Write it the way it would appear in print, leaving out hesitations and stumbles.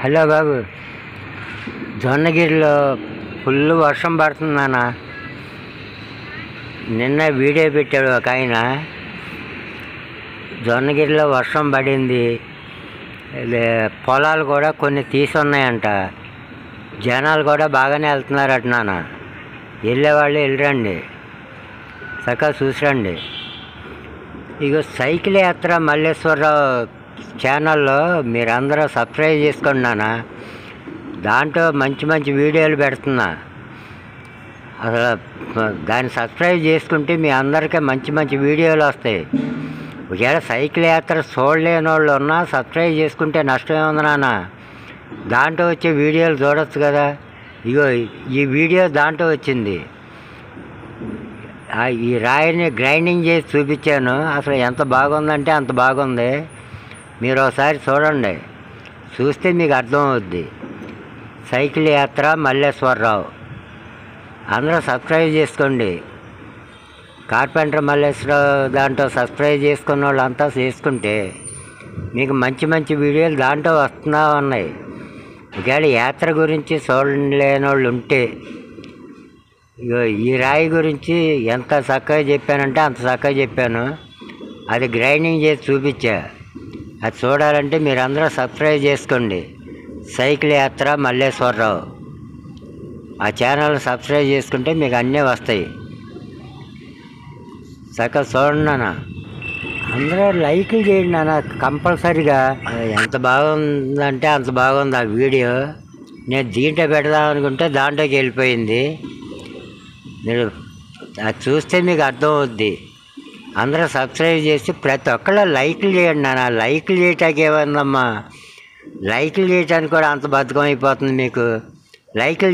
Hello బాబు, జొన్నగిరిలో full వర్షం పడుతుంది నాన్న. నిన్న వీడియో పెట్టాడు ఒక ఆయన. జొన్నగిరిలో వర్షం పడింది, పొలాలు కూడా కొన్ని తీసున్నాయంట. జనాలు కూడా బాగానే వెళ్తున్నారట నాన్న. వెళ్ళేవాళ్ళు వెళ్ళరండి, చక్కగా చూసిరండి. ఇగో సైకిల్ యాత్ర మల్లేశ్వరరావు ఛానల్లో మీరందరూ సబ్స్క్రైబ్ చేసుకోండి నాన్న. దాంట్లో మంచి మంచి వీడియోలు పెడుతున్నా. అసలు దాన్ని సబ్స్క్రైబ్ చేసుకుంటే మీ అందరికీ మంచి మంచి వీడియోలు వస్తాయి. ఒకవేళ సైకిల్ యాత్ర చూడలేని వాళ్ళు ఉన్నా సబ్స్క్రైబ్ చేసుకుంటే నష్టమే ఉంది నాన్న. దాంట్లో వచ్చే వీడియోలు చూడొచ్చు కదా. ఇగో ఈ వీడియో దాంట్లో వచ్చింది. ఈ రాయిని గ్రైండింగ్ చేసి చూపించాను. అసలు ఎంత బాగుందంటే అంత బాగుంది. మీరు ఒకసారి చూడండి, చూస్తే మీకు అర్థమవుద్ది. సైకిల్ యాత్ర మల్లేశ్వరరావు అందరూ సబ్స్క్రైబ్ చేసుకోండి. కార్పెంటర్ మల్లేశ్వరరావు దాంట్లో సబ్స్క్రైబ్ చేసుకున్న వాళ్ళు అంతా చేసుకుంటే మీకు మంచి మంచి వీడియోలు దాంట్లో వస్తూ ఉన్నాయి. ఒకవేళ యాత్ర గురించి చూడలేని వాళ్ళు ఉంటే ఈ రాయి గురించి ఎంత చక్కగా చెప్పానంటే అంత చక్కగా చెప్పాను. అది గ్రైండింగ్ చేసి చూపించా. అది చూడాలంటే మీరందరూ సబ్స్క్రైబ్ చేసుకోండి. సైకిల్ యాత్ర మల్లేశ్వరరావు ఆ ఛానల్ సబ్స్క్రైబ్ చేసుకుంటే మీకు అన్నీ వస్తాయి. చక్కగా చూడండి నాన్న. అందరూ లైక్లు చేయండి నాన్న కంపల్సరీగా. ఎంత బాగుందంటే అంత బాగుంది ఆ వీడియో. నేను దీంట్లో పెడదాం అనుకుంటే దాంట్లోకి వెళ్ళిపోయింది. మీరు అది చూస్తే మీకు అర్థమవుద్ది. అందరూ సబ్స్క్రైబ్ చేసి ప్రతి ఒక్కళ్ళు లైక్లు చేయండి నాన్న. లైక్లు చేయటానికి ఏమైందమ్మా, లైక్లు చేయటానికి కూడా అంత బద్ధకం అయిపోతుంది మీకు. లైక్లు